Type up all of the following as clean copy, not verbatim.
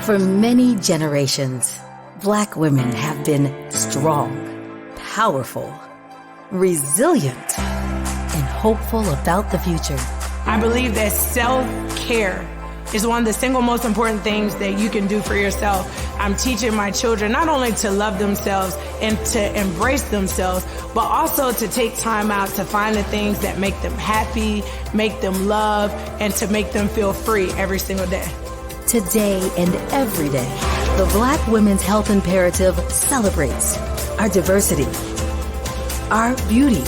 For many generations, Black women have been strong, powerful, resilient, and hopeful about the future. I believe that self-care is one of the single most important things that you can do for yourself. I'm teaching my children not only to love themselves and to embrace themselves, but also to take time out to find the things that make them happy, make them love, and to make them feel free every single day. Today and every day, the Black Women's Health Imperative celebrates our diversity, our beauty,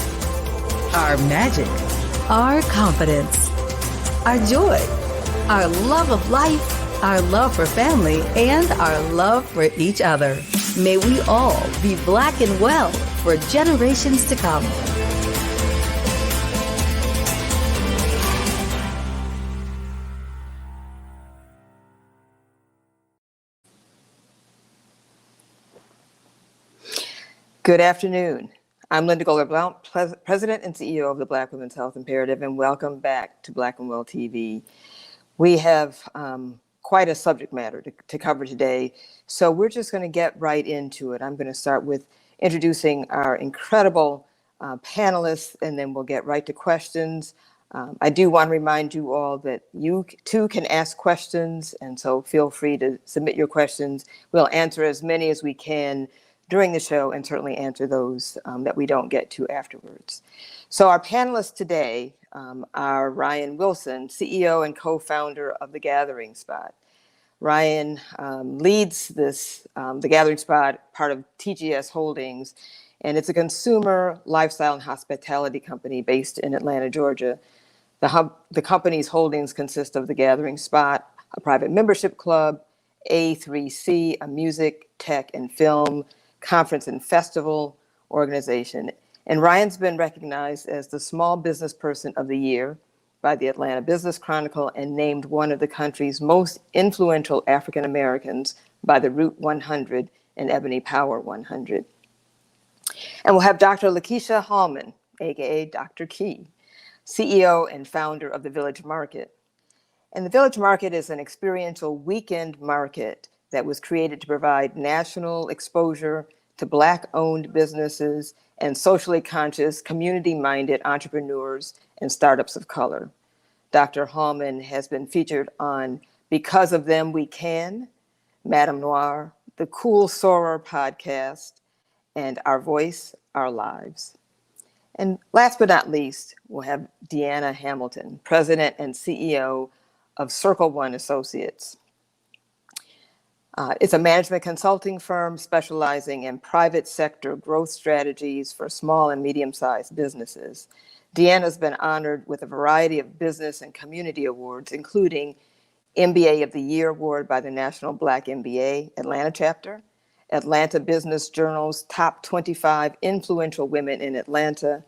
our magic, our confidence, our joy, our love of life, our love for family, and our love for each other. May we all be Black and well for generations to come. Good afternoon. I'm Linda Goldberg-Blount, President and CEO of the Black Women's Health Imperative, and welcome back to Black and Well TV. We have quite a subject matter to cover today, so we're just going to get right into it. I'm going to start with introducing our incredible panelists, and then we'll get right to questions. I do want to remind you all that you too can ask questions, and so feel free to submit your questions. We'll answer as many as we can during the show and certainly answer those that we don't get to afterwards. So our panelists today are Ryan Wilson, CEO and co-founder of The Gathering Spot. Ryan leads The Gathering Spot, part of TGS Holdings, and it's a consumer lifestyle and hospitality company based in Atlanta, Georgia. The company's holdings consist of The Gathering Spot, a private membership club, A3C, a music, tech, and film conference and festival organization. And Ryan's been recognized as the Small Business Person of the Year by the Atlanta Business Chronicle and named one of the country's most influential African Americans by the Root 100 and Ebony Power 100. And we'll have Dr. Lakeysha Hallmon, aka Dr. Key, CEO and founder of the Village Market. And the Village Market is an experiential weekend market that was created to provide national exposure to Black-owned businesses and socially conscious, community-minded entrepreneurs and startups of color. Dr. Hallmon has been featured on Because of Them We Can, Madame Noir, the Cool Soror podcast, and Our Voice, Our Lives. And last but not least, we'll have Deanna Hamilton, President and CEO of Circle One Associates. It's a management consulting firm specializing in private sector growth strategies for small and medium-sized businesses. Deanna's been honored with a variety of business and community awards, including MBA of the Year Award by the National Black MBA Atlanta chapter, Atlanta Business Journal's Top 25 Influential Women in Atlanta,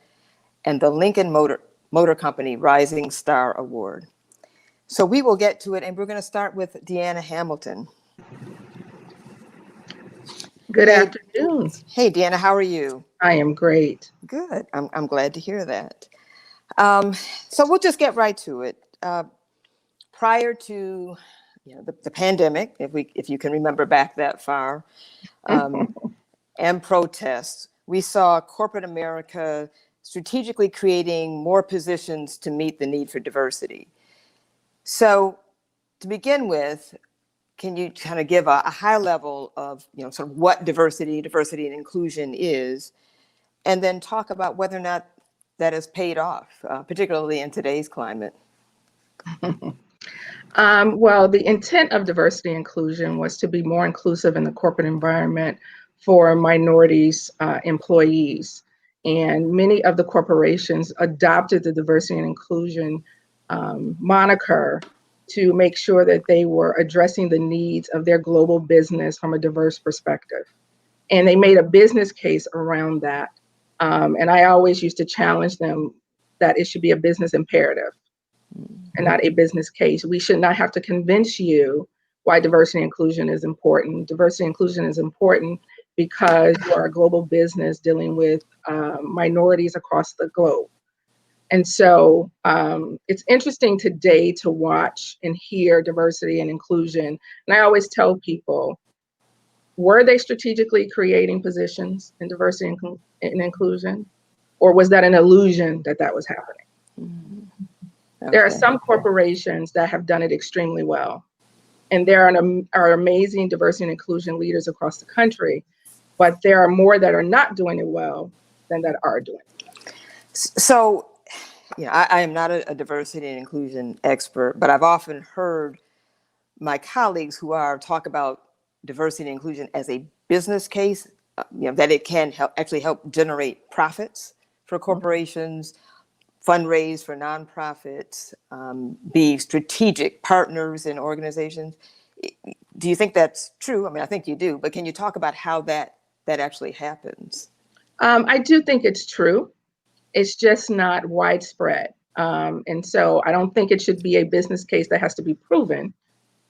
and the Lincoln Motor Company Rising Star Award. So we will get to it, and we're going to start with Deanna Hamilton. Good afternoon. Hey, Deanna, how are you? I am great. Good. I'm glad to hear that. So we'll just get right to it. Prior to the pandemic, if you can remember back that far, and protests, we saw corporate America strategically creating more positions to meet the need for diversity. So to begin with, can you kind of give a high level of sort of what diversity and inclusion is, and then talk about whether or not that has paid off, particularly in today's climate? Well, the intent of diversity and inclusion was to be more inclusive in the corporate environment for minorities employees. And many of the corporations adopted the diversity and inclusion moniker to make sure that they were addressing the needs of their global business from a diverse perspective. And they made a business case around that. And I always used to challenge them that it should be a business imperative and not a business case. We should not have to convince you why diversity and inclusion is important. Diversity and inclusion is important because you are a global business dealing with minorities across the globe. And so it's interesting today to watch and hear diversity and inclusion. And I always tell people, were they strategically creating positions in diversity and inclusion? Or was that an illusion that that was happening? Okay. There are some corporations that have done it extremely well. And there are amazing diversity and inclusion leaders across the country. But there are more that are not doing it well than that are doing it. So, I am not a diversity and inclusion expert, but I've often heard my colleagues who are talk about diversity and inclusion as a business case, that it can actually help generate profits for corporations, fundraise for nonprofits, be strategic partners in organizations. Do you think that's true? I mean, I think you do, but can you talk about how that actually happens? I do think it's true. It's just not widespread. And so I don't think it should be a business case that has to be proven.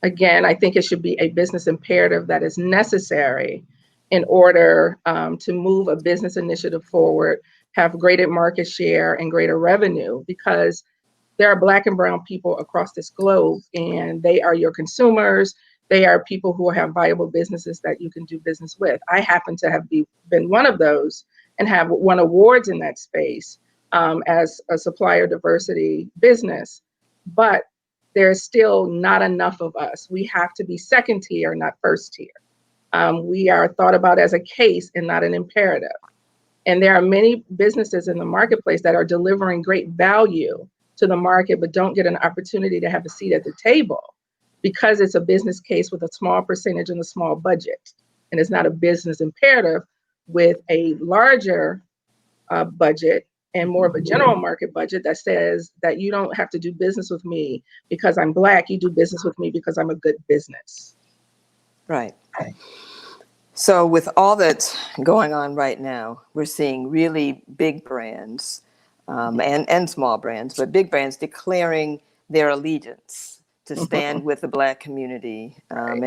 Again, I think it should be a business imperative that is necessary in order to move a business initiative forward, have greater market share and greater revenue, because there are Black and brown people across this globe, and they are your consumers. They are people who have viable businesses that you can do business with. I happen to have been one of those and have won awards in that space as a supplier diversity business. But there's still not enough of us. We have to be second tier, not first tier. We are thought about as a case and not an imperative. And there are many businesses in the marketplace that are delivering great value to the market, but don't get an opportunity to have a seat at the table because it's a business case with a small percentage and a small budget. And it's not a business imperative with a larger budget and more of a general market budget that says that you don't have to do business with me because I'm Black, you do business with me because I'm a good business. Right. So with all that's going on right now, we're seeing really big brands and small brands, but big brands declaring their allegiance to stand with the Black community. And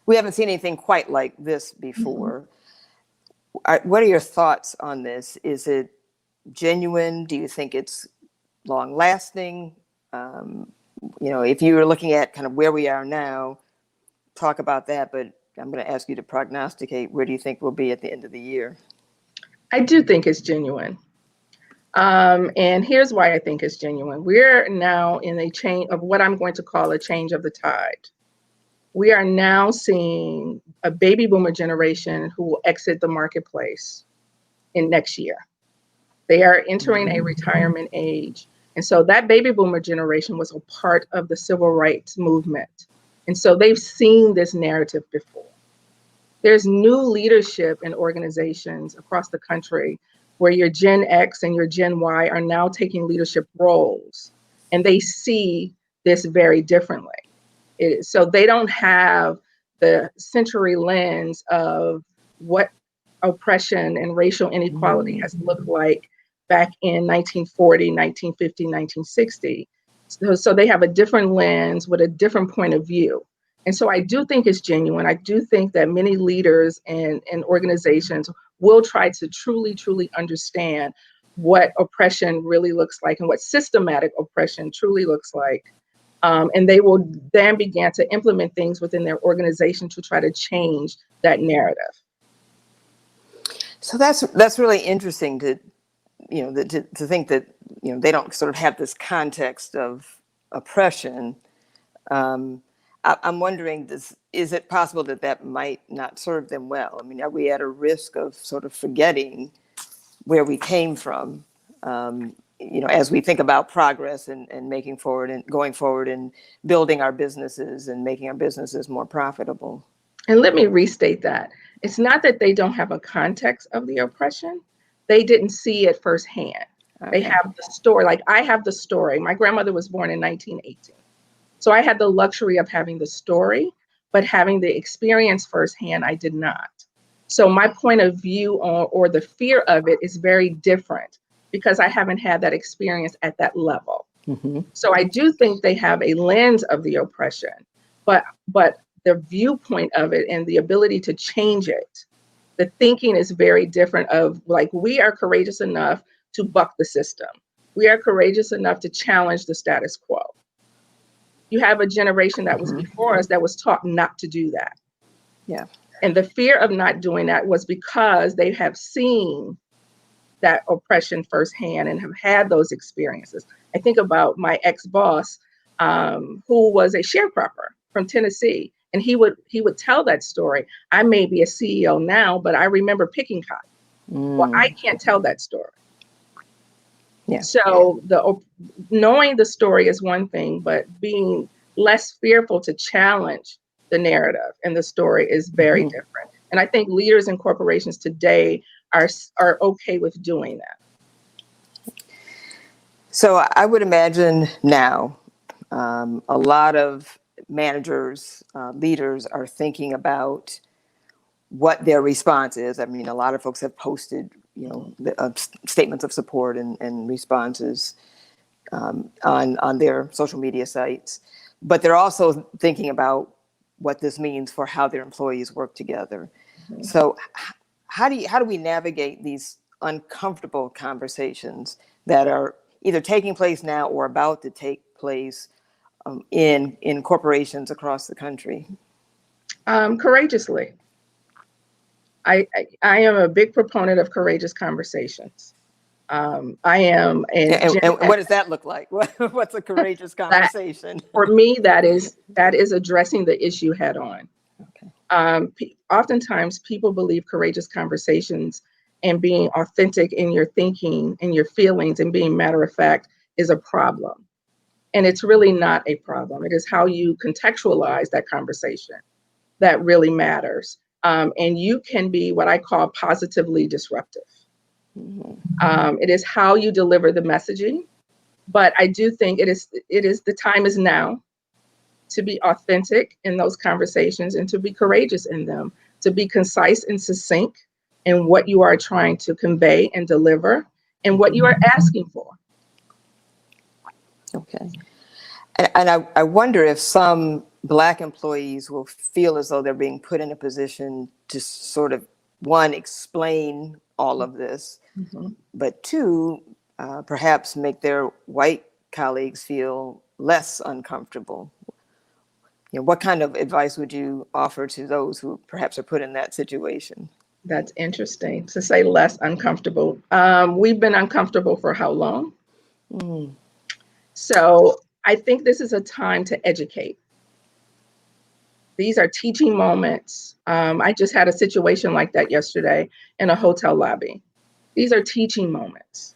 we haven't seen anything quite like this before. What are your thoughts on this? Is it genuine? Do you think it's long lasting? If you were looking at kind of where we are now, talk about that, but I'm going to ask you to prognosticate. Where do you think we'll be at the end of the year? I do think it's genuine. And here's why I think it's genuine. We're now in a change of what I'm going to call a change of the tide. We are now seeing a baby boomer generation who will exit the marketplace in next year. They are entering a retirement age. And so that baby boomer generation was a part of the civil rights movement. And so they've seen this narrative before. There's new leadership in organizations across the country where your Gen X and your Gen Y are now taking leadership roles, and they see this very differently. So they don't have the century lens of what oppression and racial inequality has looked like back in 1940, 1950, 1960. So they have a different lens with a different point of view. And so I do think it's genuine. I do think that many leaders and organizations will try to truly, truly understand what oppression really looks like and what systematic oppression truly looks like. And they will then begin to implement things within their organization to try to change that narrative. So that's really interesting to think that they don't sort of have this context of oppression. I'm wondering, is it possible that might not serve them well? I mean, are we at a risk of sort of forgetting where we came from, as we think about progress and making forward and going forward and building our businesses and making our businesses more profitable? And let me restate that. It's not that they don't have a context of the oppression. They didn't see it firsthand. Okay. They have the story. Like I have the story. My grandmother was born in 1918. So I had the luxury of having the story, but having the experience firsthand, I did not. So my point of view or the fear of it is very different because I haven't had that experience at that level. Mm-hmm. So I do think they have a lens of the oppression, but the viewpoint of it and the ability to change it, the thinking is very different of like, we are courageous enough to buck the system. We are courageous enough to challenge the status quo. You have a generation that was before us that was taught not to do that. Yeah. And the fear of not doing that was because they have seen that oppression firsthand and have had those experiences. I think about my ex-boss, who was a sharecropper from Tennessee, and he would tell that story. I may be a CEO now, but I remember picking cotton. Well, I can't tell that story. Yeah. So knowing the story is one thing, but being less fearful to challenge the narrative and the story is very different. And I think leaders in corporations today are okay with doing that. So I would imagine now a lot of managers, leaders are thinking about what their response is. I mean, a lot of folks have posted, statements of support and responses on their social media sites, but they're also thinking about what this means for how their employees work together. So how do we navigate these uncomfortable conversations that are either taking place now or about to take place in corporations across the country? Courageously. I am a big proponent of courageous conversations. I am, And what does that look like? What's a courageous conversation? For me, that is addressing the issue head on. Okay. Oftentimes, people believe courageous conversations and being authentic in your thinking and your feelings and being matter of fact is a problem. And it's really not a problem. It is how you contextualize that conversation that really matters. And you can be what I call positively disruptive. It is how you deliver the messaging. But I do think it is the time is now to be authentic in those conversations and to be courageous in them, to be concise and succinct in what you are trying to convey and deliver and what you are asking for. Okay. And I wonder if some Black employees will feel as though they're being put in a position to sort of, one, explain all of this, but two, perhaps make their white colleagues feel less uncomfortable. What kind of advice would you offer to those who perhaps are put in that situation? That's interesting to say less uncomfortable. We've been uncomfortable for how long? So I think this is a time to educate. These are teaching moments. I just had a situation like that yesterday in a hotel lobby. These are teaching moments.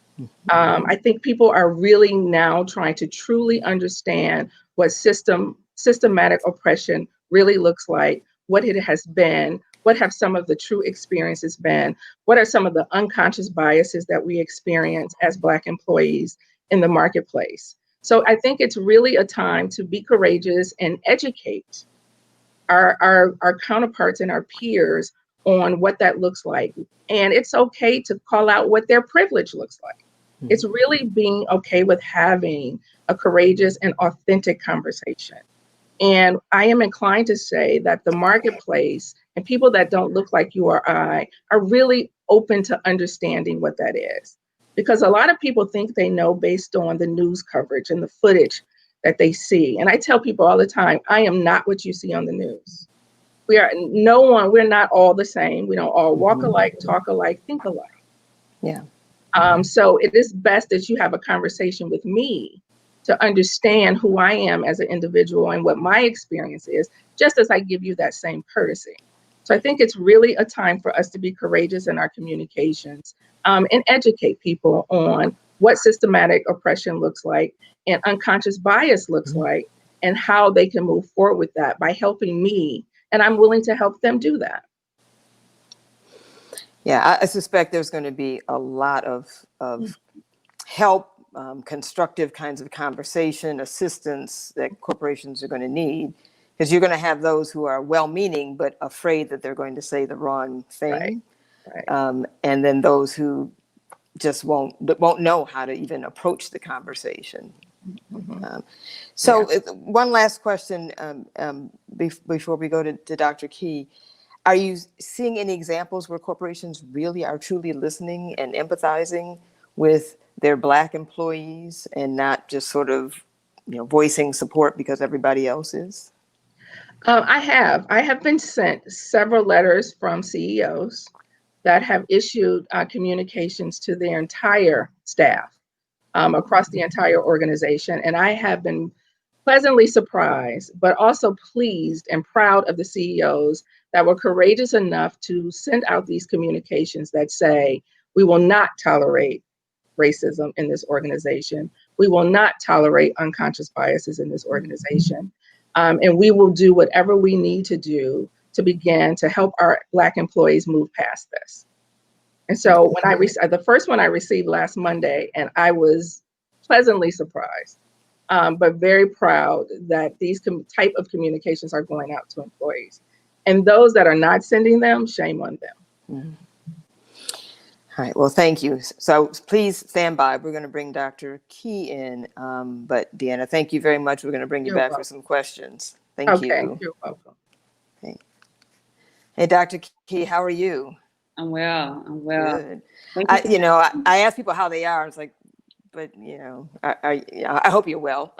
I think people are really now trying to truly understand what systematic oppression really looks like, what it has been, what have some of the true experiences been, what are some of the unconscious biases that we experience as Black employees in the marketplace. So I think it's really a time to be courageous and educate our counterparts and our peers on what that looks like. And it's okay to call out what their privilege looks like. It's really being okay with having a courageous and authentic conversation. And I am inclined to say that the marketplace and people that don't look like you or I are really open to understanding what that is. Because a lot of people think they know based on the news coverage and the footage that they see. And I tell people all the time, I am not what you see on the news. We're not all the same. We don't all walk alike, talk alike, think alike. Yeah. So it is best that you have a conversation with me to understand who I am as an individual and what my experience is, just as I give you that same courtesy. So I think it's really a time for us to be courageous in our communications and educate people on what systematic oppression looks like and unconscious bias looks like and how they can move forward with that by helping me. And I'm willing to help them do that. Yeah, I suspect there's going to be a lot of help, constructive kinds of conversation, assistance that corporations are going to need, because you're going to have those who are well-meaning but afraid that they're going to say the wrong thing, right. And then those who just won't know how to even approach the conversation. One last question before we go to Dr. Key. Are you seeing any examples where corporations really are truly listening and empathizing with their Black employees and not just sort of, voicing support because everybody else is? I have been sent several letters from CEOs that have issued communications to their entire staff across the entire organization. And I have been pleasantly surprised, but also pleased and proud of the CEOs that were courageous enough to send out these communications that say, we will not tolerate racism in this organization. We will not tolerate unconscious biases in this organization. And we will do whatever we need to do to begin to help our Black employees move past this. And so when the first one I received last Monday, and I was pleasantly surprised, but very proud that these type of communications are going out to employees. And those that are not sending them, shame on them. Mm-hmm. All right, well, thank you. So please stand by. We're going to bring Dr. Key in. But Deanna, thank you very much. We're going to bring you back for some questions. Thank you. Okay, you're welcome. Okay. Hey, Dr. Key, how are you? I'm well. Good. I ask people how they are. It's like, but I hope you're well.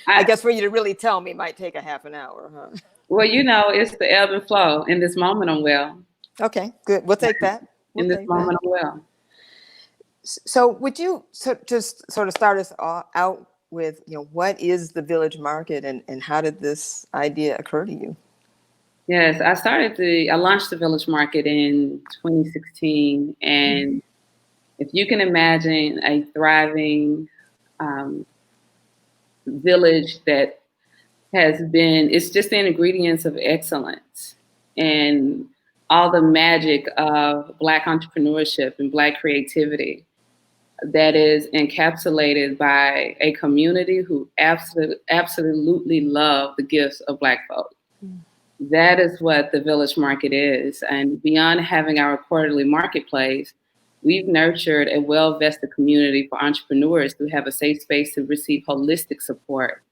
I guess for you to really tell me might take a half an hour, huh? Well, it's the ebb and flow. In this moment, I'm well. Okay, good. We'll take that. In this moment, I'm well. So would you just sort of start us out with, what is the village market and how did this idea occur to you? Yes, I launched the Village Market in 2016. And if you can imagine a thriving village that it's just the ingredients of excellence and all the magic of Black entrepreneurship and Black creativity that is encapsulated by a community who absolutely love the gifts of Black folk. That is what the Village Market is. And beyond having our quarterly marketplace, we've nurtured a well-vested community for entrepreneurs who have a safe space to receive holistic support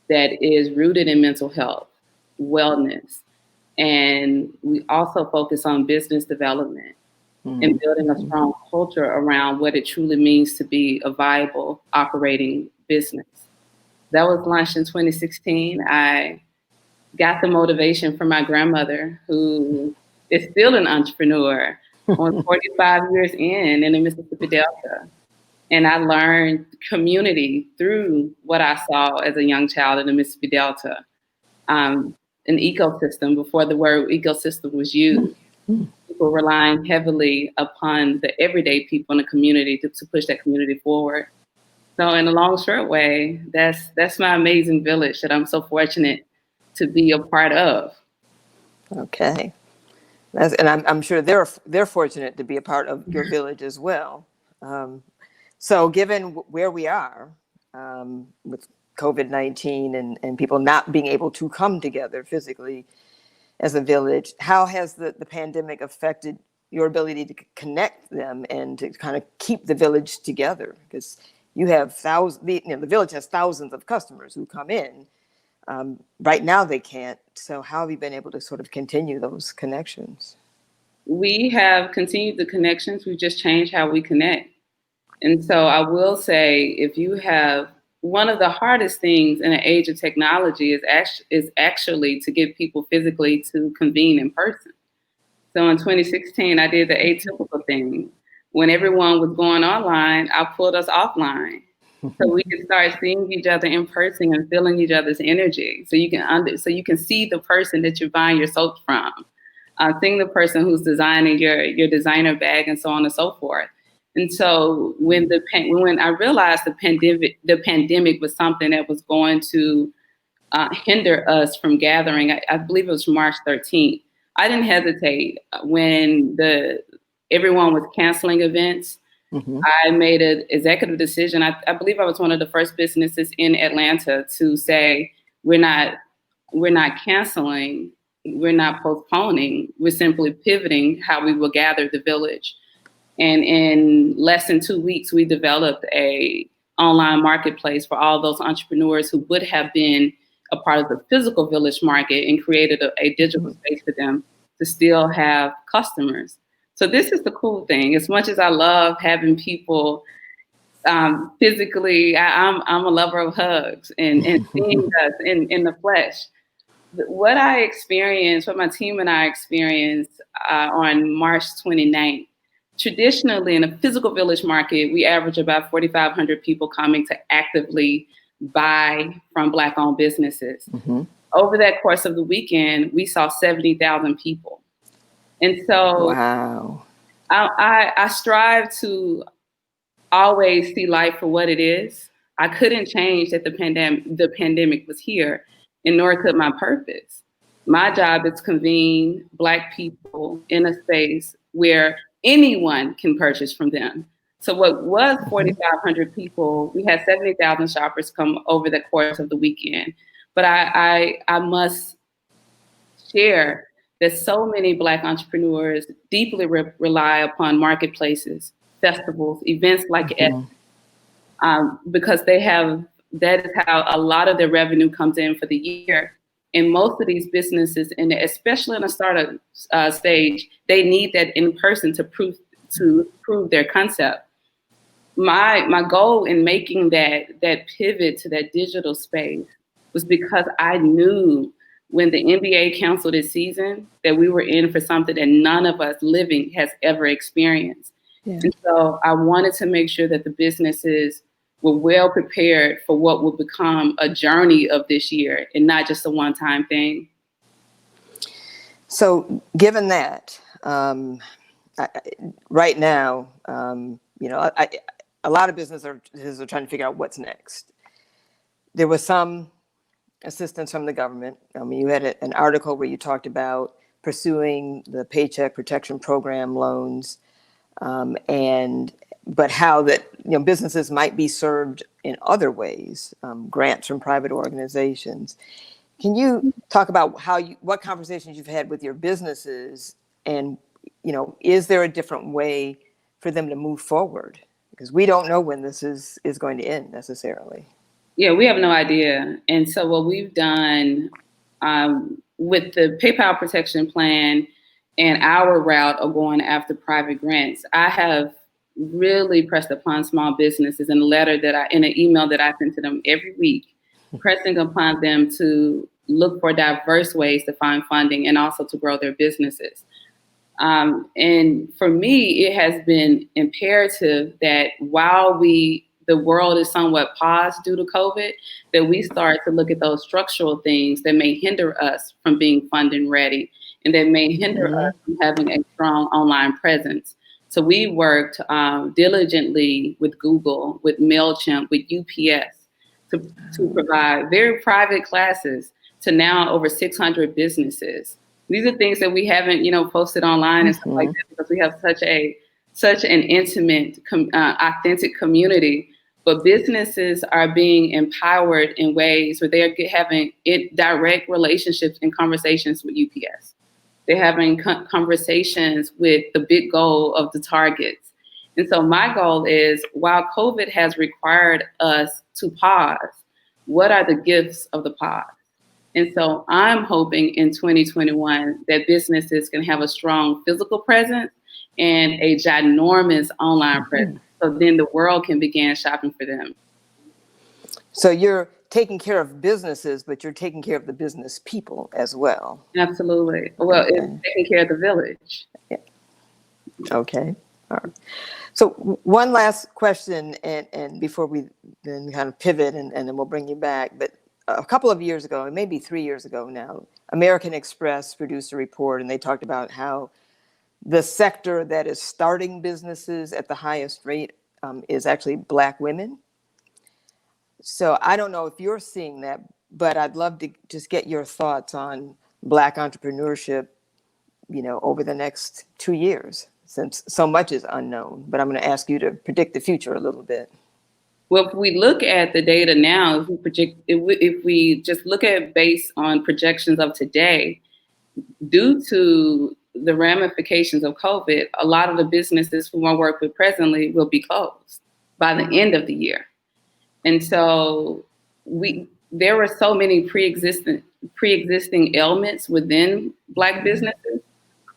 that is rooted in mental health, wellness. And we also focus on business development and building a strong culture around what it truly means to be a viable operating business. That was launched in 2016. I got the motivation from my grandmother, who is still an entrepreneur on 45 years in the Mississippi Delta. And I learned community through what I saw as a young child in the Mississippi Delta, an ecosystem before the word ecosystem was used. People relying heavily upon the everyday people in the community to push that community forward. So in a long, short way, that's my amazing village that I'm so fortunate to be a part of. Okay. And I'm sure they're fortunate to be a part of your village as well. So given where we are with COVID-19 and people not being able to come together physically as a village, how has the pandemic affected your ability to connect them and to kind of keep the village together? Because you have the village has thousands of customers who come in. Right now they can't. So how have you been able to sort of continue those connections? We have continued the connections. We've just changed how we connect. And so I will say, if you have one of the hardest things in an age of technology is actually to get people physically to convene in person. So in 2016, I did the atypical thing. When everyone was going online, I pulled us offline so we could start seeing each other in person and feeling each other's energy. So you can see the person that you're buying your soap from, seeing the person who's designing your designer bag and so on and so forth. And so when I realized the pandemic was something that was going to hinder us from gathering, I believe it was March 13th. I didn't hesitate when everyone was canceling events. I made an executive decision. I believe I was one of the first businesses in Atlanta to say, we're not canceling, we're not postponing, we're simply pivoting how we will gather the village. And in less than 2 weeks, we developed a online marketplace for all those entrepreneurs who would have been a part of the physical village market and created a digital space for them to still have customers. So this is the cool thing. As much as I love having people Physically, I'm a lover of hugs and seeing us in the flesh. What I experienced, what my team and I experienced on March 29th, traditionally in a physical village market, we average about 4,500 people coming to actively buy from Black-owned businesses. Mm-hmm. Over that course of the weekend, we saw 70,000 people. And so Wow. I strive to always see life for what it is. I couldn't change that the pandemic was here, and nor could my purpose. My job is to convene Black people in a space where anyone can purchase from them. So what was 4,500 people, we had 70,000 shoppers come over the course of the weekend. But I must share that so many Black entrepreneurs deeply rely upon marketplaces, festivals, events like because that is how a lot of their revenue comes in for the year. And most of these businesses, and especially in a startup stage, they need that in person to prove their concept. My goal in making that pivot to that digital space was because I knew when the NBA canceled its season that we were in for something that none of us living has ever experienced. Yeah. And so I wanted to make sure that the businesses were well prepared for what will become a journey of this year and not just a one-time thing. So given that, right now, a lot of businesses are trying to figure out what's next. There was some assistance from the government. I mean, you had an article where you talked about pursuing the Paycheck Protection Program loans, but how that businesses might be served in other ways, grants from private organizations. Can you talk about what conversations you've had with your businesses, and is there a different way for them to move forward? Because we don't know when this is going to end necessarily. Yeah, we have no idea. And so what we've done with the PayPal protection plan and our route of going after private grants, I have really pressed upon small businesses in an email that I send to them every week, pressing upon them to look for diverse ways to find funding and also to grow their businesses. And for me, it has been imperative that while the world is somewhat paused due to COVID, that we start to look at those structural things that may hinder us from being funding ready and that may hinder us from having a strong online presence. So we worked diligently with Google, with MailChimp, with UPS to provide very private classes to now over 600 businesses. These are things that we haven't, posted online and stuff like that because we have such an intimate, authentic community. But businesses are being empowered in ways where they're having direct relationships and conversations with UPS. They're having conversations with the big goal of the targets. And so my goal is, while COVID has required us to pause, what are the gifts of the pause? And so I'm hoping in 2021 that businesses can have a strong physical presence and a ginormous online presence. So then the world can begin shopping for them. So you're taking care of businesses, but you're taking care of the business people as well. Absolutely. Well, okay. It's taking care of the village. Yeah. Okay. All right. So one last question, and before we then kind of pivot, and then we'll bring you back. But a couple of years ago, maybe 3 years ago now, American Express produced a report, and they talked about how the sector that is starting businesses at the highest rate is actually Black women. So I don't know if you're seeing that, but I'd love to just get your thoughts on Black entrepreneurship, over the next 2 years, since so much is unknown. But I'm going to ask you to predict the future a little bit. Well, if we look at the data now, if we just look at based on projections of today, due to the ramifications of COVID, a lot of the businesses who I work with presently will be closed by the end of the year. And so there were so many pre-existing ailments within Black businesses.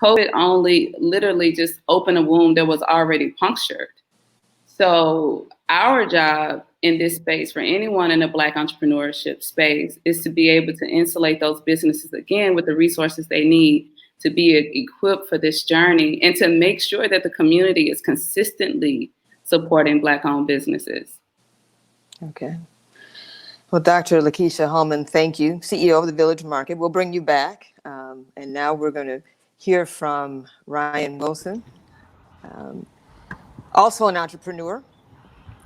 COVID only literally just opened a wound that was already punctured. So Our job in this space for anyone in the Black entrepreneurship space is to be able to insulate those businesses again with the resources they need to be equipped for this journey and to make sure that the community is consistently supporting Black-owned businesses. Okay. Well, Dr. Lakeysha Hallmon, thank you, CEO of the Village Market. We'll bring you back. And now we're going to hear from Ryan Wilson, also an entrepreneur.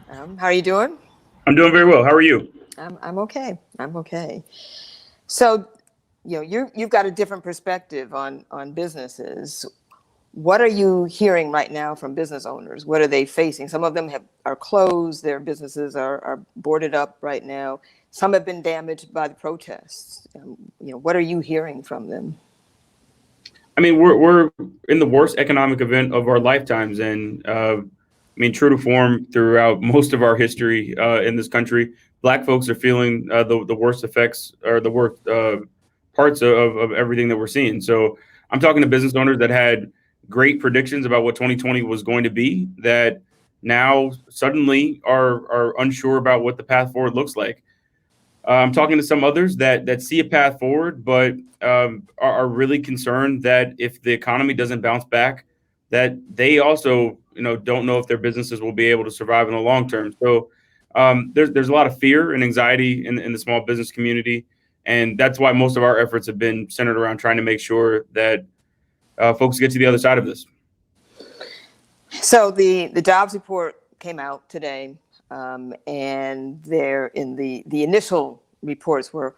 How are you doing? I'm doing very well. How are you? I'm okay. I'm okay. So, you've got a different perspective on businesses. What are you hearing right now from business owners? What are they facing? Some of them are closed. Their businesses are boarded up right now. Some have been damaged by the protests. What are you hearing from them? I mean, we're in the worst economic event of our lifetimes, and true to form throughout most of our history in this country, Black folks are feeling the worst effects or the worst parts of everything that we're seeing. So I'm talking to business owners that had great predictions about what 2020 was going to be that now suddenly are unsure about what the path forward looks like. I'm talking to some others that see a path forward, but are really concerned that if the economy doesn't bounce back, that they also don't know if their businesses will be able to survive in the long term. So there's a lot of fear and anxiety in the small business community, and that's why most of our efforts have been centered around trying to make sure that folks get to the other side of this. So the jobs report came out today, and there in the initial reports were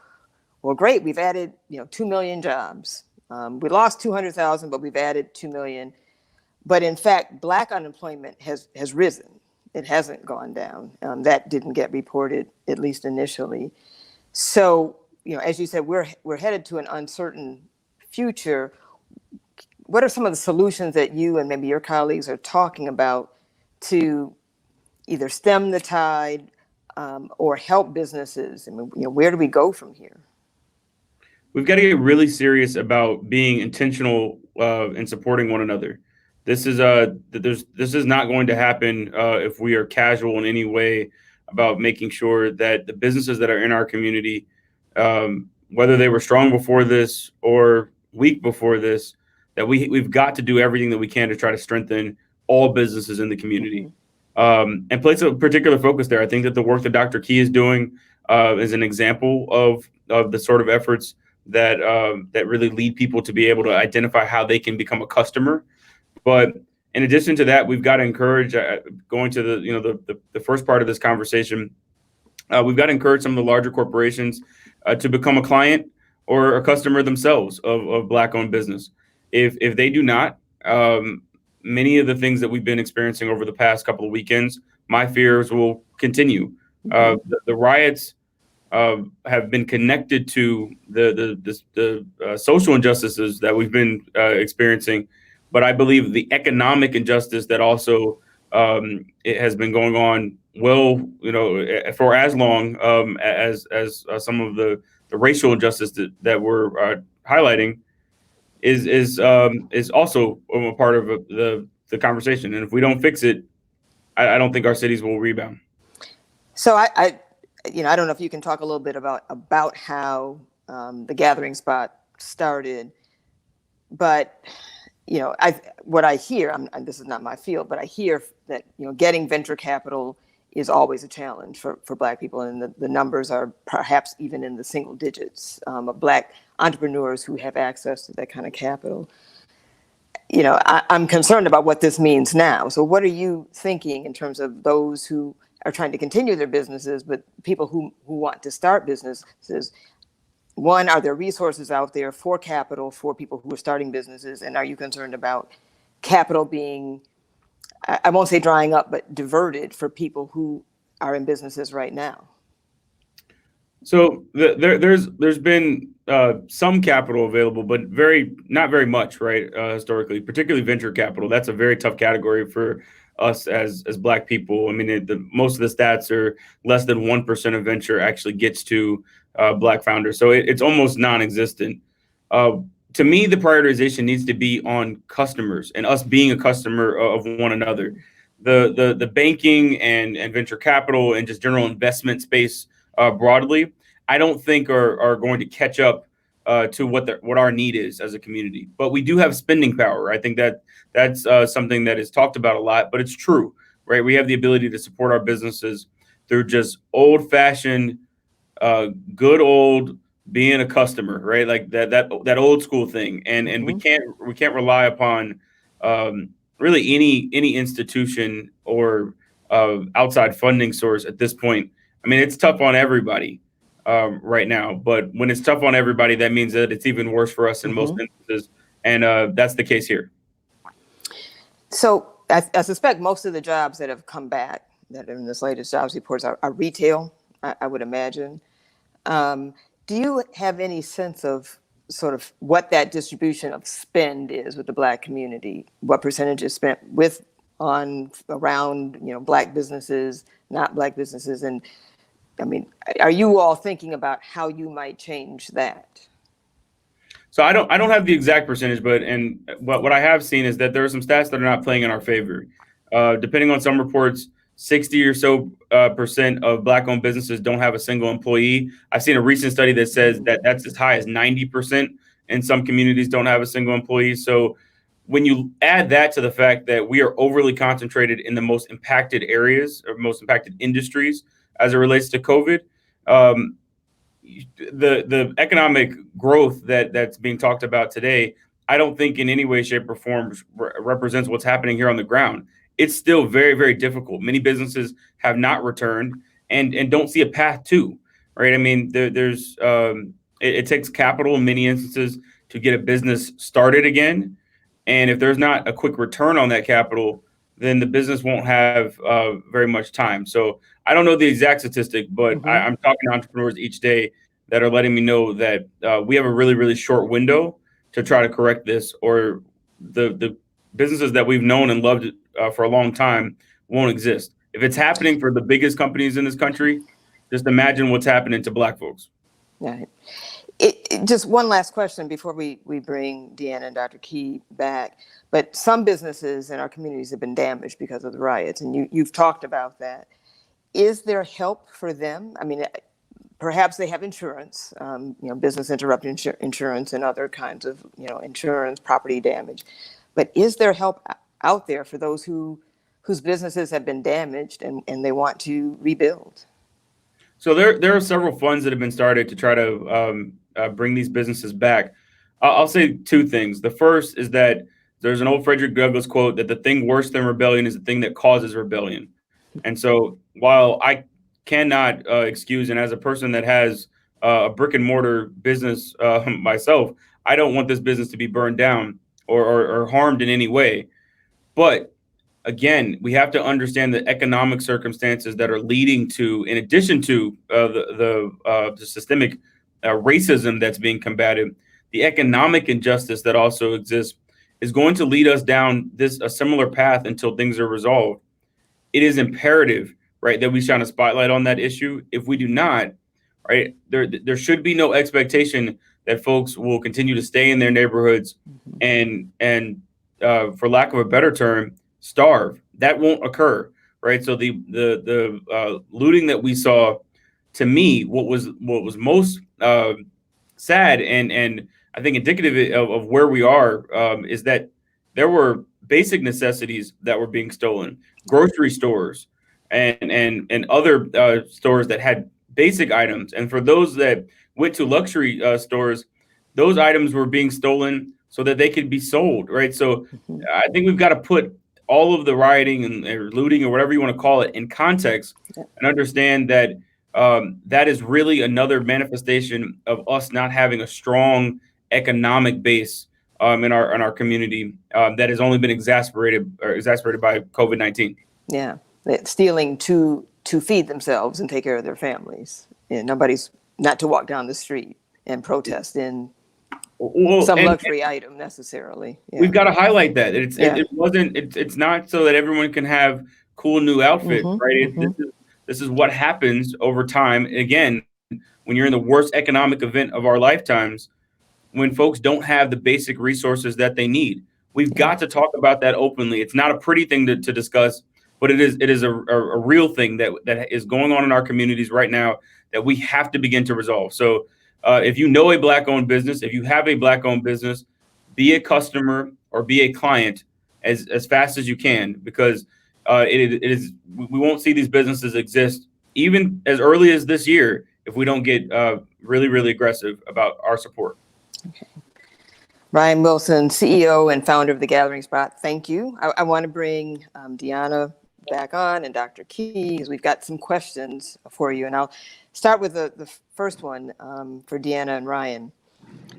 great. We've added 2 million jobs. We lost 200,000, but we've added 2 million. But in fact, Black unemployment has risen. It hasn't gone down. That didn't get reported, at least initially. So as you said, we're headed to an uncertain future. What are some of the solutions that you and maybe your colleagues are talking about to either stem the tide or help businesses? I mean, where do we go from here? We've got to get really serious about being intentional in supporting one another. This is not going to happen if we are casual in any way about making sure that the businesses that are in our community, whether they were strong before this or weak before this, that we've got to do everything that we can to try to strengthen all businesses in the community. And place a particular focus there. I think that the work that Dr. Key is doing is an example of the sort of efforts that really lead people to be able to identify how they can become a customer. But in addition to that, we've got to encourage, going to the first part of this conversation, we've got to encourage some of the larger corporations to become a client or a customer themselves of Black-owned business. If they do not, many of the things that we've been experiencing over the past couple of weekends, my fears will continue. The riots have been connected to the social injustices that we've been experiencing, but I believe the economic injustice that also it has been going on for as long as some of the racial injustice that we're highlighting is also a part of the conversation. And if we don't fix it, I don't think our cities will rebound. So I don't know if you can talk a little bit about how the Gathering Spot started, but what I hear, this is not my field, but I hear that getting venture capital is always a challenge for Black people, and the numbers are perhaps even in the single digits of Black entrepreneurs who have access to that kind of capital. I'm concerned about what this means now. So what are you thinking in terms of those who are trying to continue their businesses, but people who want to start businesses? One, are there resources out there for capital for people who are starting businesses? And are you concerned about capital being, I won't say drying up, but diverted for people who are in businesses right now? So there's been some capital available, but not very much, right? Historically, particularly venture capital. That's a very tough category for us as Black people. I mean, most of the stats are less than 1% of venture actually gets to Black founders. So it's almost non-existent. To me, the prioritization needs to be on customers and us being a customer of one another. the banking and venture capital and just general investment space broadly, I don't think are going to catch up to what our need is as a community. But we do have spending power. I think that's something that is talked about a lot, but it's true, right? We have the ability to support our businesses through just old-fashioned, good old being a customer, right? Like that old school thing, and we can't rely upon really any institution or outside funding source at this point. I mean, it's tough on everybody right now, but when it's tough on everybody, that means that it's even worse for us in most instances, and that's the case here. So I suspect most of the jobs that have come back that are in this latest jobs reports are retail, I would imagine. Do you have any sense of sort of what that distribution of spend is with the Black community? What percentage is spent around Black businesses, not Black businesses? And I mean, are you all thinking about how you might change that? So I don't have the exact percentage, but what I have seen is that there are some stats that are not playing in our favor. Depending on some reports, 60 or so percent of Black-owned businesses don't have a single employee. I've seen a recent study that says that that's as high as 90% in some communities don't have a single employee. So when you add that to the fact that we are overly concentrated in the most impacted areas or most impacted industries as it relates to COVID, the economic growth that's being talked about today, I don't think in any way, shape, or form represents what's happening here on the ground. It's still very, very difficult. Many businesses have not returned and don't see a path to, right? I mean, it takes capital in many instances to get a business started again. And if there's not a quick return on that capital, then the business won't have very much time. So I don't know the exact statistic, but I'm talking to entrepreneurs each day that are letting me know that we have a really, really short window to try to correct this, or the businesses that we've known and loved for a long time won't exist. If it's happening for the biggest companies in this country, just imagine what's happening to Black folks. Right. Just one last question before we bring Deanna and Dr. Key back. But some businesses in our communities have been damaged because of the riots, and you've talked about that. Is there help for them? I mean, perhaps they have insurance, business interruption insurance and other kinds of, insurance, property damage. But is there help out there for those whose businesses have been damaged and they want to rebuild? So there are several funds that have been started to try to bring these businesses back. I'll say two things. The first is that there's an old Frederick Douglass quote that the thing worse than rebellion is the thing that causes rebellion. And so while I cannot excuse, and as a person that has a brick and mortar business myself, I don't want this business to be burned down or harmed in any way. But again, we have to understand the economic circumstances that are leading to, in addition to the systemic racism that's being combated, the economic injustice that also exists is going to lead us down a similar path until things are resolved. It is imperative, right, that we shine a spotlight on that issue. If we do not, right, there should be no expectation that folks will continue to stay in their neighborhoods and for lack of a better term, starve. That won't occur, right? So the looting that we saw, to me, what was most sad and I think indicative of where we are is that there were basic necessities that were being stolen, grocery stores and other stores that had basic items. And for those that went to luxury stores, those items were being stolen so that they could be sold, right? So I think we've got to put all of the rioting and looting or whatever you want to call it in context and understand that that is really another manifestation of us not having a strong economic base in our community that has only been exasperated by COVID-19. Yeah, stealing to feed themselves and take care of their families. Yeah, nobody's not to walk down the street and protest in some luxury item necessarily. Yeah. We've got to highlight that it's not so that everyone can have cool new outfits, right? This is what happens over time. Again, when you're in the worst economic event of our lifetimes, when folks don't have the basic resources that they need, we've got to talk about that openly. It's not a pretty thing to discuss, but it is a real thing that is going on in our communities right now that we have to begin to resolve. So if you know a Black-owned business, if you have a Black-owned business, be a customer or be a client as fast as you can, because it is we won't see these businesses exist even as early as this year if we don't get really, really aggressive about our support. Okay. Ryan Wilson, CEO and founder of The Gathering Spot, thank you. I want to bring Deanna back on and Dr. Key, because we've got some questions for you. And I'll start with the first one for Deanna and Ryan.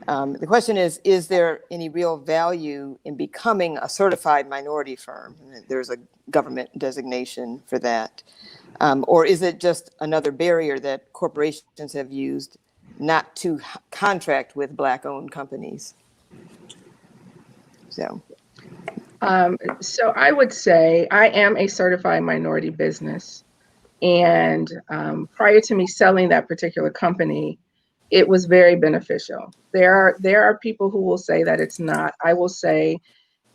The question is there any real value in becoming a certified minority firm? There's a government designation for that. Or is it just another barrier that corporations have used not to contract with Black-owned companies? So I would say I am a certified minority business. And prior to me selling that particular company, it was very beneficial. There are people who will say that it's not. I will say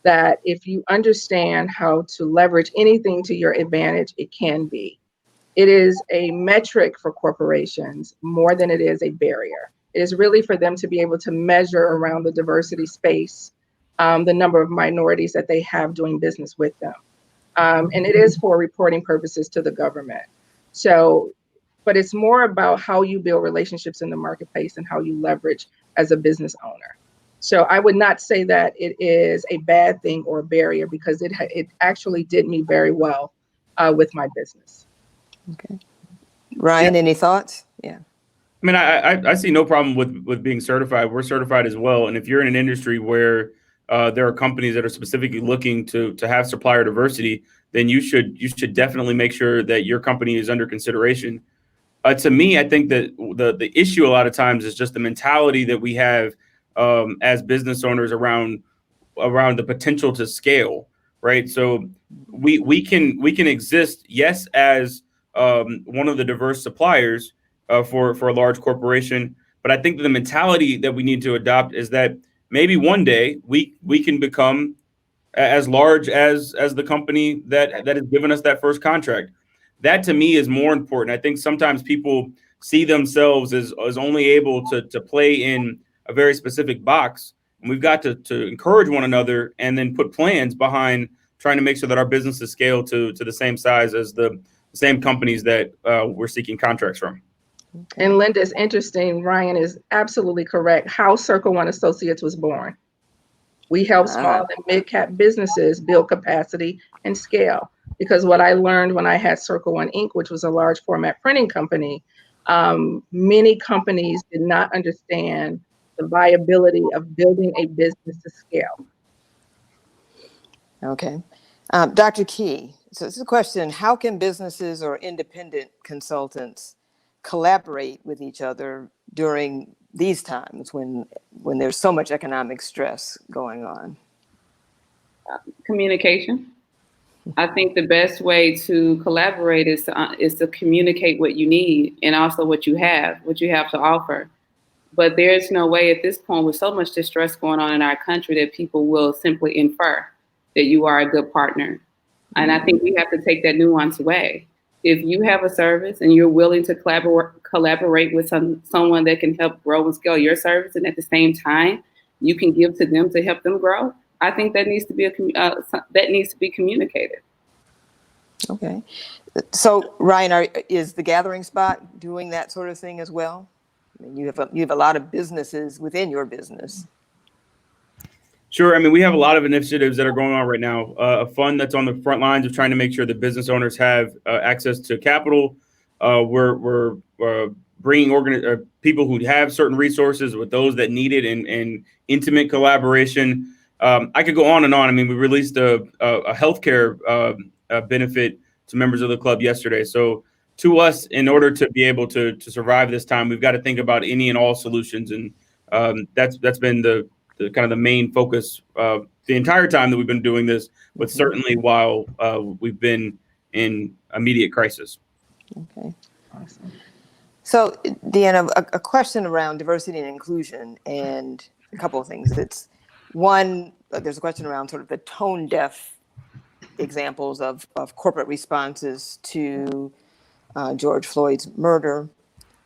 that if you understand how to leverage anything to your advantage, it can be. It is a metric for corporations more than it is a barrier. It is really for them to be able to measure around the diversity space, the number of minorities that they have doing business with them. And it is for reporting purposes to the government. So, but it's more about how you build relationships in the marketplace and how you leverage as a business owner. So I would not say that it is a bad thing or a barrier, because it actually did me very well with my business. Okay. Ryan, any thoughts? Yeah. I mean, I see no problem with being certified. We're certified as well. And if you're in an industry where there are companies that are specifically looking to have supplier diversity, then you should definitely make sure that your company is under consideration. To me, I think that the issue a lot of times is just the mentality that we have as business owners around the potential to scale, right? So we can exist, yes, as one of the diverse suppliers for a large corporation, but I think that the mentality that we need to adopt is that maybe one day we can become as large as the company that has given us that first contract. That to me is more important. I think sometimes people see themselves as only able to play in a very specific box. And we've got to encourage one another and then put plans behind trying to make sure that our businesses scale to the same size as the same companies that we're seeking contracts from. And Linda, it's interesting. Ryan is absolutely correct. How Circle One Associates was born. We help small and mid-cap businesses build capacity and scale. Because what I learned when I had Circle One Inc., which was a large format printing company, many companies did not understand the viability of building a business to scale. Okay. Dr. Key, so this is a question: how can businesses or independent consultants collaborate with each other during these times when there's so much economic stress going on? Communication. I think the best way to collaborate is to communicate what you need and also what you have to offer. But there's no way at this point, with so much distress going on in our country, that people will simply infer that you are a good partner. And I think we have to take that nuance away. If you have a service and you're willing to collaborate with someone that can help grow and scale your service, and at the same time you can give to them to help them grow, I think that needs to be communicated. Okay. So Ryan, is the Gathering Spot doing that sort of thing as well? I mean, you have a lot of businesses within your business. Sure. I mean, we have a lot of initiatives that are going on right now. A fund that's on the front lines of trying to make sure that business owners have access to capital. We're bringing people who have certain resources with those that need it, and intimate collaboration. I could go on and on. I mean, we released a healthcare benefit to members of the club yesterday. So to us, in order to be able to survive this time, we've got to think about any and all solutions. And that's been the kind of the main focus the entire time that we've been doing this, but certainly while we've been in immediate crisis. Okay. Awesome. So Deanna, a question around diversity and inclusion, and a couple of things. It's one, there's a question around sort of the tone deaf examples of corporate responses to George Floyd's murder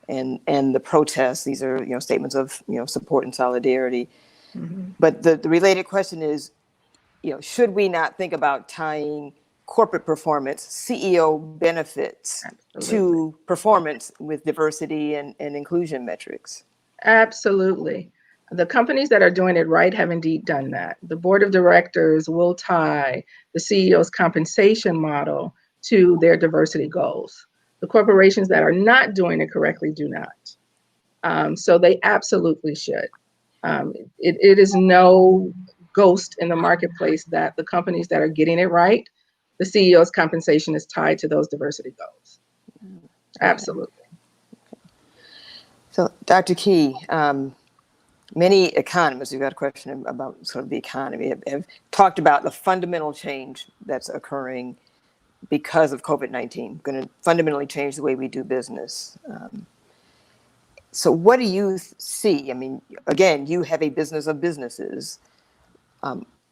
and the protests. These are, statements of, support and solidarity. Mm-hmm. But the related question is, should we not think about tying corporate performance, CEO benefits, to performance with diversity and inclusion metrics? Absolutely. The companies that are doing it right have indeed done that. The board of directors will tie the CEO's compensation model to their diversity goals. The corporations that are not doing it correctly do not. So they absolutely should. It is no ghost in the marketplace that the companies that are getting it right, the CEO's compensation is tied to those diversity goals. Absolutely. So, Dr. Key, many economists, we've got a question about sort of the economy, have talked about the fundamental change that's occurring because of COVID-19, going to fundamentally change the way we do business. So what do you see? I mean, again, you have a business of businesses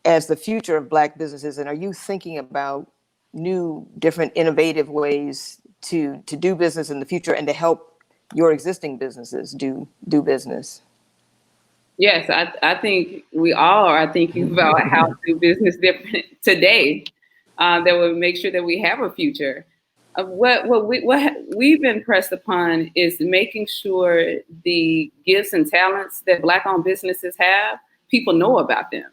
as the future of Black businesses, and are you thinking about new, different, innovative ways to do business in the future and to help your existing businesses do business? Yes, I think we all are thinking about how to do business different today that will make sure that we have a future. What we've been pressed upon is making sure the gifts and talents that Black-owned businesses have, people know about them.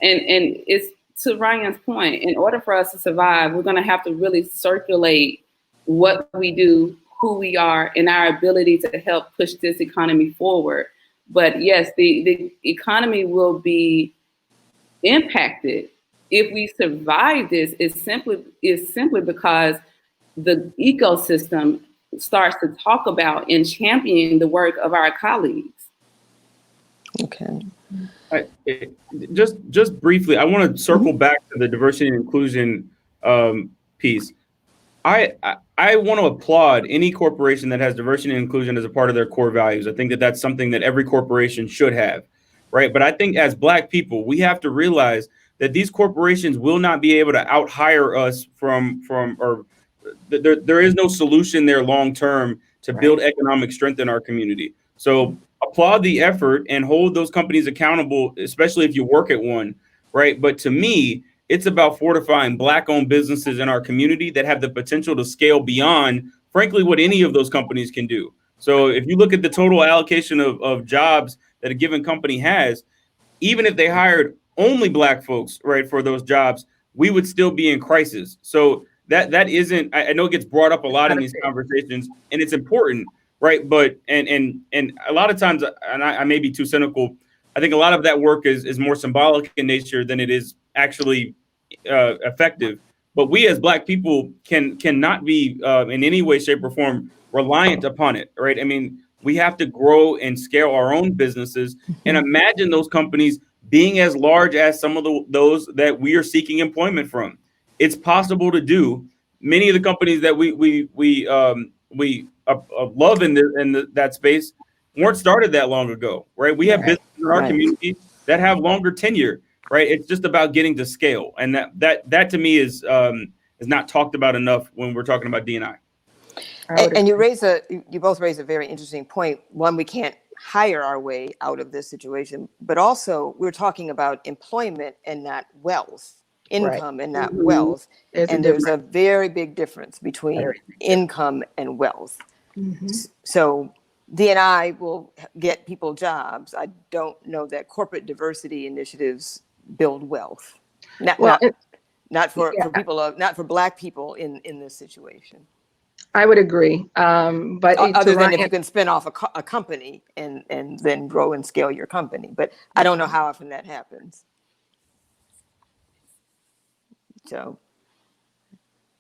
And it's to Ryan's point, in order for us to survive, we're going to have to really circulate what we do, who we are, and our ability to help push this economy forward. But yes, the economy will be impacted if we survive this. Is simply because the ecosystem starts to talk about and champion the work of our colleagues. Okay. Just briefly, I want to circle back to the diversity and inclusion piece. I want to applaud any corporation that has diversity and inclusion as a part of their core values. I think that that's something that every corporation should have, right? But I think as Black people, we have to realize that these corporations will not be able to out-hire us there is no solution there long term to build economic strength in our community. So applaud the effort and hold those companies accountable, especially if you work at one, right? But to me, it's about fortifying Black-owned businesses in our community that have the potential to scale beyond, frankly, what any of those companies can do. So if you look at the total allocation of jobs that a given company has, even if they hired only Black folks, right, for those jobs, we would still be in crisis. So that isn't, I know it gets brought up a lot in these conversations, and it's important, right? But and a lot of times, and I may be too cynical, I think a lot of that work is more symbolic in nature than it is actually effective. But we as Black people cannot be in any way, shape, or form reliant upon it, right? I mean, we have to grow and scale our own businesses and imagine those companies being as large as some of those that we are seeking employment from. It's possible to do. Many of the companies that we love in that space weren't started that long ago, right? We have businesses in our community that have longer tenure, right? It's just about getting to scale, and that to me is not talked about enough when we're talking about D&I. And you both raise a very interesting point. One, we can't hire our way out of this situation, but also we're talking about employment and not wealth. Income and not wealth. There's a very big difference between income and wealth. So D&I will get people jobs. I don't know that corporate diversity initiatives build wealth. Not for Black people in this situation. I would agree. But other than if you can spin off a company and then grow and scale your company. But I don't know how often that happens. So,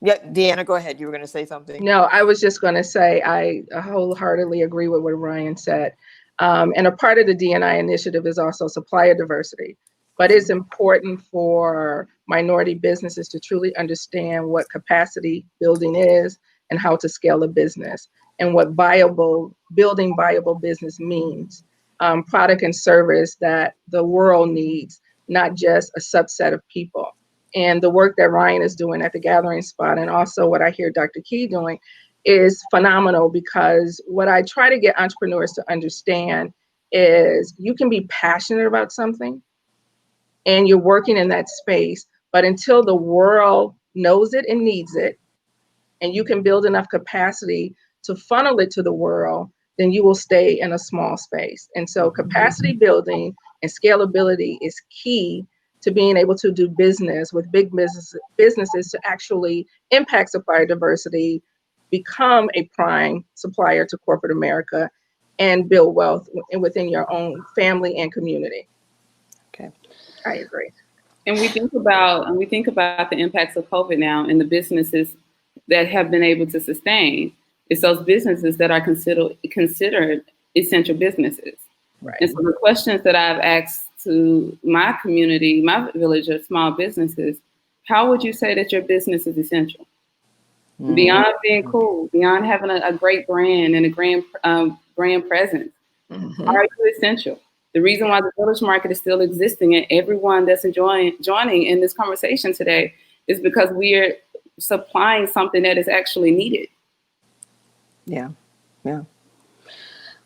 yeah, Deanna, go ahead. You were going to say something. No, I was just going to say I wholeheartedly agree with what Ryan said. And a part of the D&I initiative is also supplier diversity. But it's important for minority businesses to truly understand what capacity building is and how to scale a business and what building viable business means. Product and service that the world needs, not just a subset of people. And the work that Ryan is doing at the Gathering Spot, and also what I hear Dr. Key doing, is phenomenal, because what I try to get entrepreneurs to understand is you can be passionate about something and you're working in that space, but until the world knows it and needs it, and you can build enough capacity to funnel it to the world, then you will stay in a small space. And so capacity building and scalability is key to being able to do business with big businesses to actually impact supplier diversity, become a prime supplier to corporate America, and build wealth within your own family and community. Okay. I agree. And we think about the impacts of COVID now and the businesses that have been able to sustain. It's those businesses that are considered essential businesses. Right. And so the questions that I've asked to my community, my village of small businesses, how would you say that your business is essential? Mm-hmm. Beyond being cool, beyond having a great brand and a brand presence, mm-hmm. Are you essential? The reason why the village market is still existing and everyone that's joining in this conversation today is because we are supplying something that is actually needed. Yeah.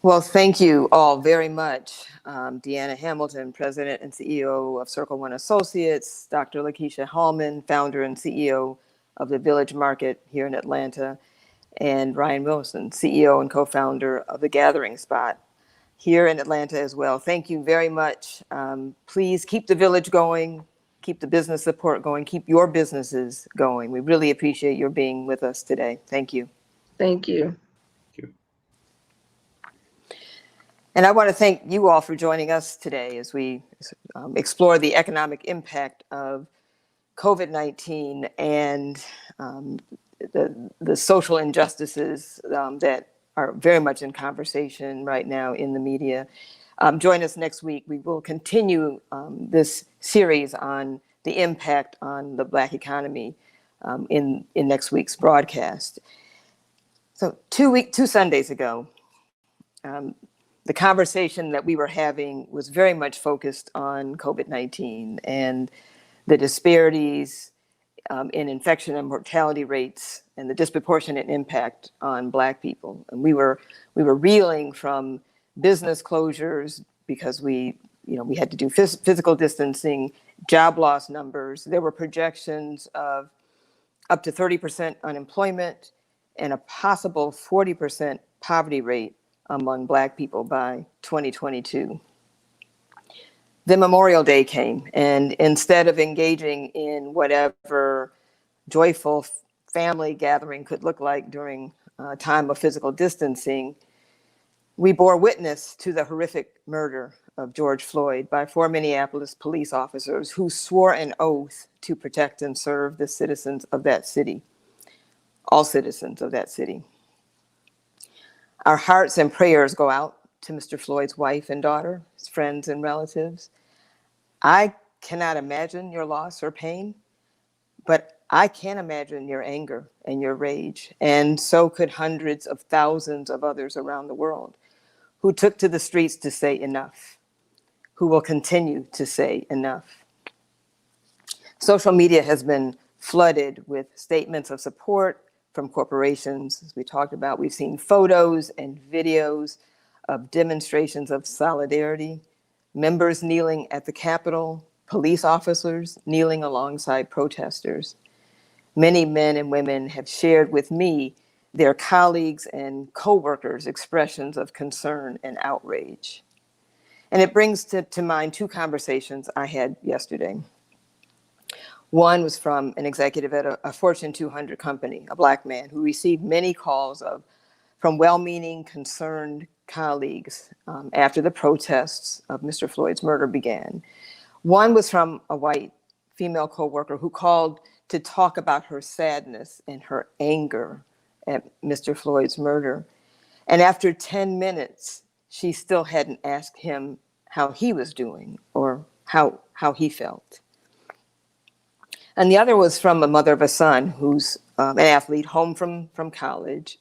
Well, thank you all very much. Deanna Hamilton, President and CEO of Circle One Associates, Dr. Lakeysha Hallmon, founder and CEO of the Village Market here in Atlanta, and Ryan Wilson, CEO and co-founder of the Gathering Spot here in Atlanta as well. Thank you very much. Please keep the village going, keep the business support going, keep your businesses going. We really appreciate your being with us today. Thank you. Thank you. And I want to thank you all for joining us today as we explore the economic impact of COVID-19 and the social injustices that are very much in conversation right now in the media. Join us next week. We will continue this series on the impact on the Black economy in next week's broadcast. So two Sundays ago, the conversation that we were having was very much focused on COVID-19 and the disparities in infection and mortality rates and the disproportionate impact on Black people. And we were reeling from business closures because we had to do physical distancing, job loss numbers. There were projections of up to 30% unemployment and a possible 40% poverty rate among Black people by 2022. Then Memorial Day came, and instead of engaging in whatever joyful family gathering could look like during a time of physical distancing, we bore witness to the horrific murder of George Floyd by 4 Minneapolis police officers who swore an oath to protect and serve the citizens of that city, all citizens of that city. Our hearts and prayers go out to Mr. Floyd's wife and daughter, his friends and relatives. I cannot imagine your loss or pain, but I can imagine your anger and your rage, and so could hundreds of thousands of others around the world who took to the streets to say enough, who will continue to say enough. Social media has been flooded with statements of support from corporations. As we talked about, we've seen photos and videos of demonstrations of solidarity, members kneeling at the Capitol, police officers kneeling alongside protesters. Many men and women have shared with me their colleagues and co-workers' expressions of concern and outrage. And it brings to mind two conversations I had yesterday. One was from an executive at a Fortune 200 company, a Black man, who received many calls from well-meaning, concerned colleagues after the protests of Mr. Floyd's murder began. One was from a white female coworker who called to talk about her sadness and her anger at Mr. Floyd's murder. And after 10 minutes, she still hadn't asked him how he was doing or how he felt. And the other was from a mother of a son who's an athlete home from college.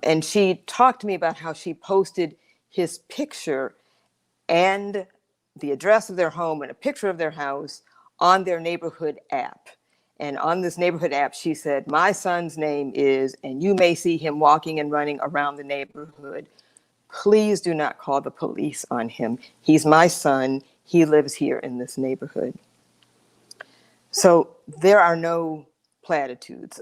And she talked to me about how she posted his picture and the address of their home and a picture of their house on their neighborhood app. And on this neighborhood app, she said, my son's name is, and you may see him walking and running around the neighborhood. Please do not call the police on him. He's my son. He lives here in this neighborhood. So there are no platitudes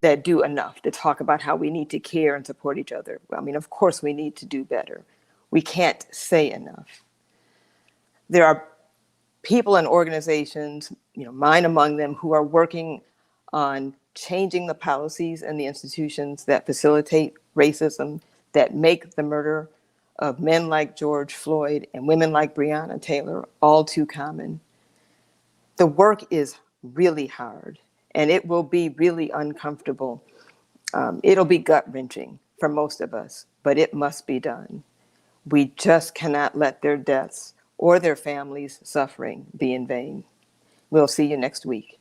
that do enough to talk about how we need to care and support each other. I mean, of course, we need to do better. We can't say enough. There are people and organizations, mine among them, who are working on changing the policies and the institutions that facilitate racism, that make the murder of men like George Floyd and women like Breonna Taylor all too common. The work is really hard, and it will be really uncomfortable. It'll be gut-wrenching for most of us, but it must be done. We just cannot let their deaths or their families' suffering be in vain. We'll see you next week.